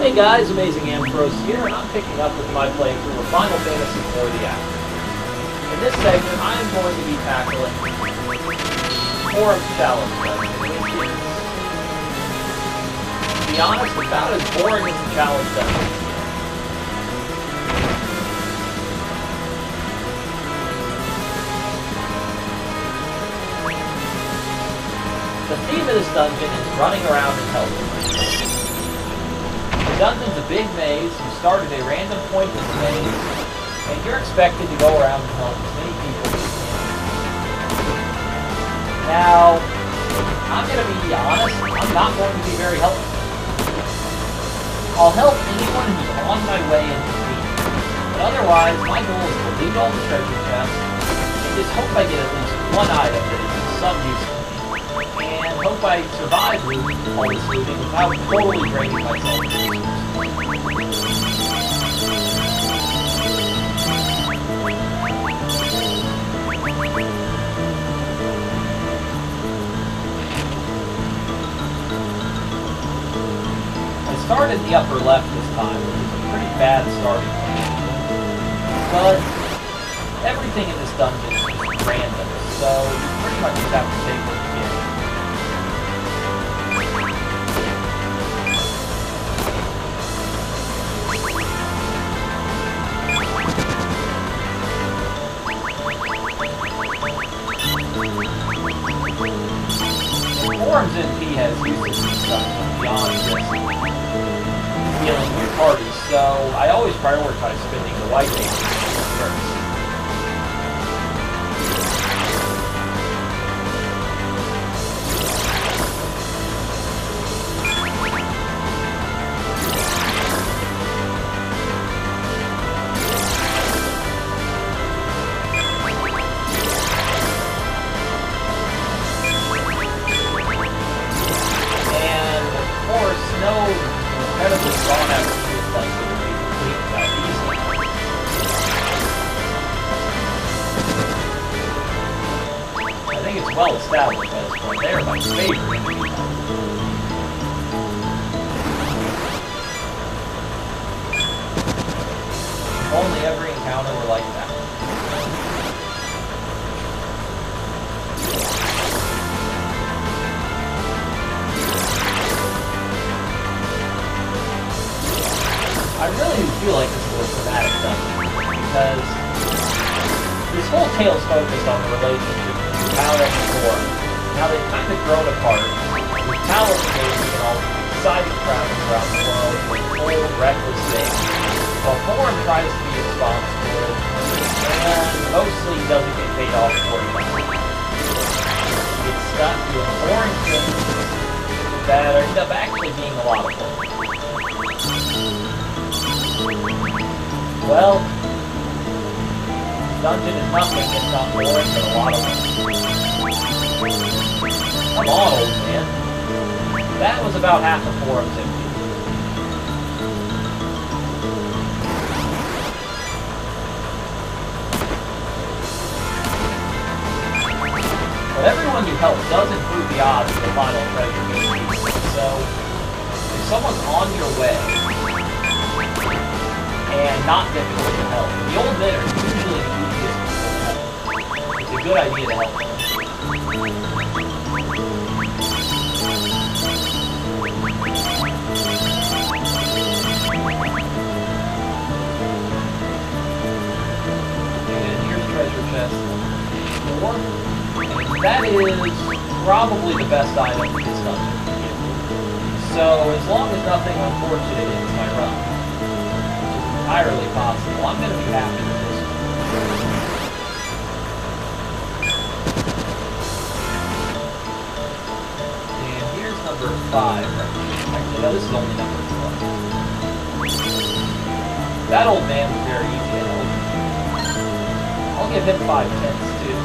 Hey guys, Amazing Ampharos here, and I'm picking up with my playthrough of Final Fantasy IV the Act. In this segment, I am going to be tackling Porom's challenge dungeon, which is, to be honest, about as boring as the challenge dungeon is. The theme of this dungeon is running around and helping. The dungeon's a big maze. You start at a random point in the maze, and you're expected to go around and help as many people as you can. Now, I'm going to be honest, I'm not going to be very helpful. I'll help anyone who's on my way into the team, but otherwise, my goal is to loot all the treasure chests, and just hope I get at least one item that is of some use to me, and hope I survive all this looting without totally draining myself. I started in the upper left this time, which is a pretty bad starting point. But everything in this dungeon is just random, so you pretty much just have to take what you get. Porom's NP has uses and stuff beyond just healing your party, so I always prioritize spending the white damage first. Incredibly drawn out this dungeon will be complete without easily. I think it's well established by this point. They are my favorite enemy. If only every encounter were like that. I really feel like this is a dramatic dungeon, because this whole tale is focused on the relationship between Paladin and Porom. Now they've kind of grown apart, with Paladin making all these exciting travels around the world, doing bold, reckless things, while Porom tries to be responsible, and mostly doesn't get paid off for it. He gets stuck doing boring things that end up actually being a lot of fun. Well, dungeon is nothing if not boring, but a lot of fun. Come on, old man. That was about half of Porom's MP. But everyone you help does improve the odds of the final treasure being used. So, if someone's on your way, and not difficult to help. The old men are usually the easiest people to help. It's a good idea to help them. And here's treasure chest 4. And that is probably the best item in this dungeon to get. So as long as nothing unfortunate ends my run, entirely possible, I'm going to be happy with this. And here's number 5 right here. Actually, no, this is only number 4. That old man was very easy to help. I'll give him 5 tenths too.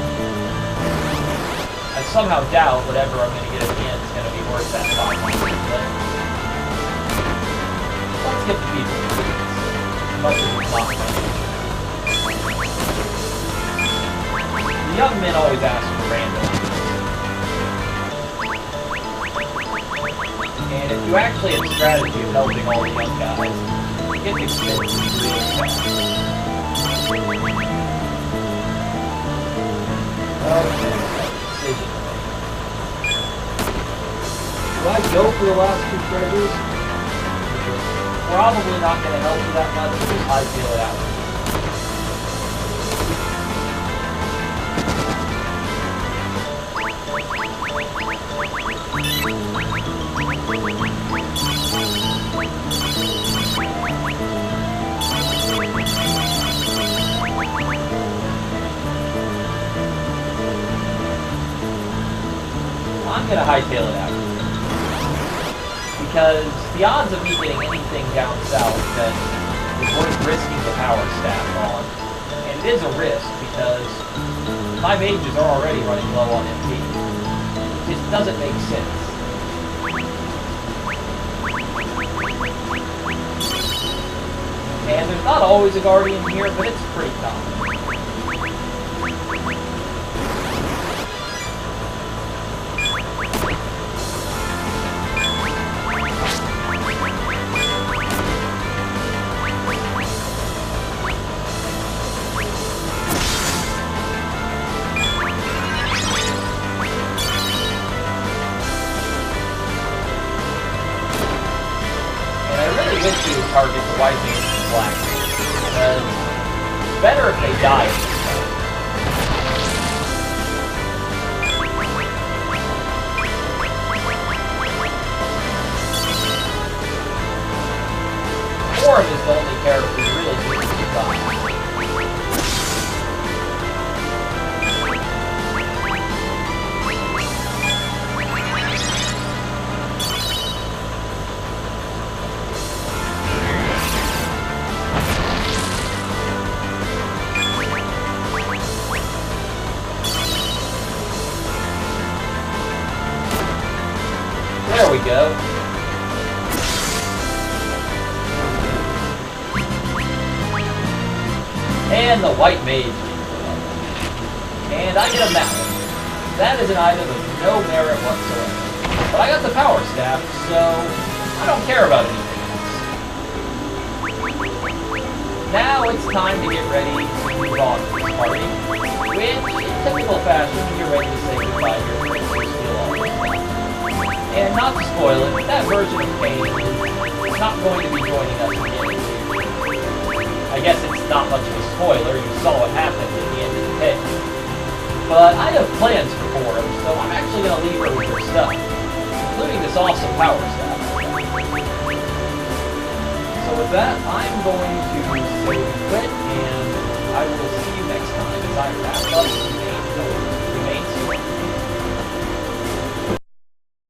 I somehow doubt whatever I'm going to get at the end is going to be worth that 500, but let's get the people to do this. Much as it's not my nature. The young men always ask for random items. And if you actually have a strategy of helping all the young guys, it gets expensive really fast. Okay, decision to make. Do I go for the last two treasures? Probably not going to help you that much, just hightail it out. I'm going to hightail it out. Because the odds of me getting anything down south that is worth risking the power staff on, and it is a risk because my mages are already running low on MP. It just doesn't make sense. And there's not always a guardian here, but it's pretty common. To target the white mage and black mage, because it's better if they die. Porom is the only character who really needs to die. There we go. And the white mage. And I get a mallet. That is an item of no merit whatsoever. But I got the power staff, so I don't care about anything else. Now it's time to get ready to move on to this party, which, in typical fashion, you're ready to say goodbye to your friends who steal all this stuff. And not to spoil it, that version of Kane is not going to be joining us again. I guess it's not much of a spoiler, you saw what happened at the end of the pit. But I have plans for Porom, so I'm actually going to leave her with her stuff, including this awesome power staff. So with that, I'm going to say we quit, and